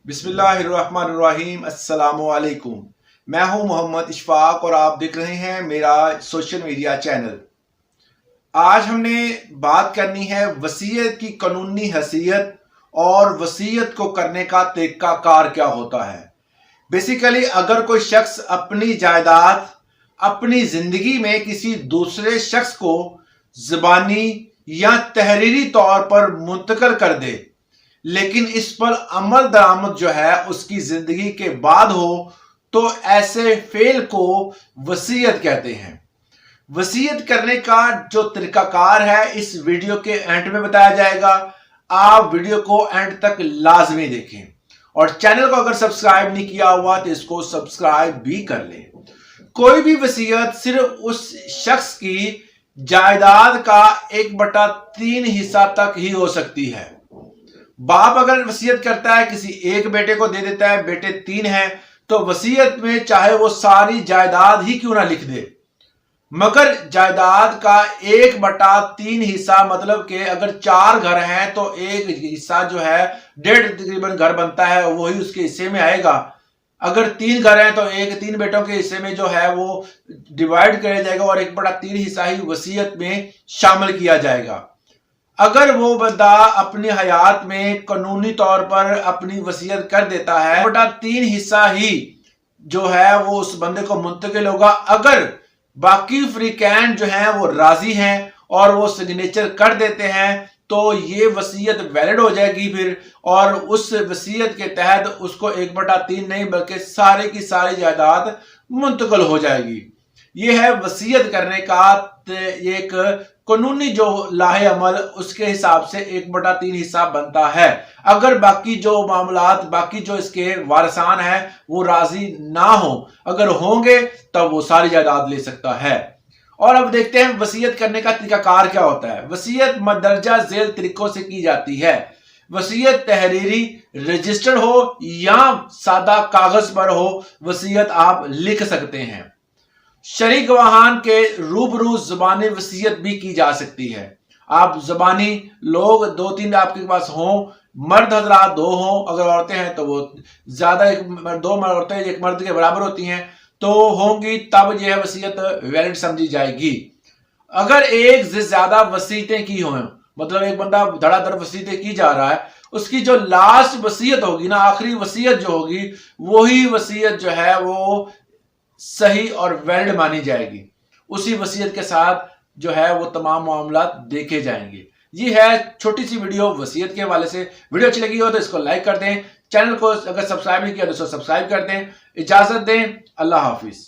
बिस्मिल्लाहिर्रहमानिर्रहीम अस्सलाम वालेकुम। मैं हूं मोहम्मद इशफाक और आप देख रहे हैं मेरा सोशल मीडिया चैनल। आज हमने बात करनी है वसीयत की कानूनी हैसियत और वसीयत को करने का तरीक़ाकार क्या होता है। बेसिकली अगर कोई शख्स अपनी जायदाद अपनी ज़िंदगी में किसी दूसरे शख्स को ज़बानी या तहरीरी तौर पर मुंतकिल कर दे, लेकिन इस पर अमल दरामद जो है उसकी जिंदगी के बाद हो, तो ऐसे फेल को वसीयत कहते हैं। वसीयत करने का जो तरीकाकार है इस वीडियो के एंड में बताया जाएगा। आप वीडियो को एंड तक लाजमी देखें और चैनल को अगर सब्सक्राइब नहीं किया हुआ तो इसको सब्सक्राइब भी कर लें। कोई भी वसीयत सिर्फ उस शख्स की जायदाद का 1/3 हिस्सा तक ही हो सकती है। बाप अगर वसीयत करता है, किसी एक बेटे को दे देता है, बेटे 3 हैं, तो वसीयत में चाहे वो सारी जायदाद ही क्यों ना लिख दे, मगर जायदाद का 1/3 हिस्सा, मतलब कि अगर 4 घर हैं तो एक हिस्सा जो है 1.5 तकरीबन घर बनता है, वही उसके हिस्से में आएगा। अगर 3 घर हैं तो 3 बेटों के हिस्से में जो है वो डिवाइड किया जाएगा और 1/3 हिस्सा ही वसीयत में शामिल किया जाएगा। अगर वो बंदा अपनी हयात में कानूनी तौर पर अपनी वसीयत कर देता है, 1/3 हिस्सा ही जो है वो उस बंदे को मुंतकिल होगा। अगर बाकी फ्रीकैन जो हैं वो राजी हैं और वो सिग्नेचर कर देते हैं तो ये वसीयत वैलिड हो जाएगी फिर, और उस वसीयत के तहत उसको 1/3 नहीं बल्कि सारे की सारी जायदाद मुंतकिल हो जाएगी। ये है वसीयत करने का एक कानूनी जो लाहे अमल, उसके हिसाब से 1/3 हिस्सा बनता है। अगर बाकी जो मामलात, बाकी जो इसके वारसान हैं वो राजी ना हो, अगर होंगे तब वो सारी जायदाद ले सकता है। और अब देखते हैं वसीयत करने का तरीकाकार क्या होता है। वसीयत मदरजा झेल तरीकों से की जाती है। वसीयत तहरीरी रजिस्टर्ड हो या सादा कागज पर हो, वसीयत आप लिख सकते हैं। शरई गवाहान के रूबरू ज़बानी वसीयत भी की जा सकती है। आप ज़बानी लोग 2-3 आपके पास हों, मर्द हजरात 2 हों, अगर औरतें हैं तो वो ज़्यादा, 2 औरतें 1 मर्द के बराबर होती हैं तो होंगी, तब यह वसीयत वैलिड समझी जाएगी। अगर एक से ज़्यादा वसीयतें की हों, मतलब एक बंदा धड़ाधड़ वसीयतें की जा रहा है, उसकी जो लास्ट वसीयत होगी ना, आखिरी वसीयत जो होगी, वही वसीयत जो है वो सही और वैलिड मानी जाएगी। उसी वसीयत के साथ जो है वो तमाम मामलात देखे जाएंगे। ये है छोटी सी वीडियो वसीयत के हवाले से। वीडियो अच्छी लगी हो तो इसको लाइक कर दें, चैनल को अगर सब्सक्राइब नहीं किया तो सब्सक्राइब कर दें। इजाजत दें, अल्लाह हाफिज।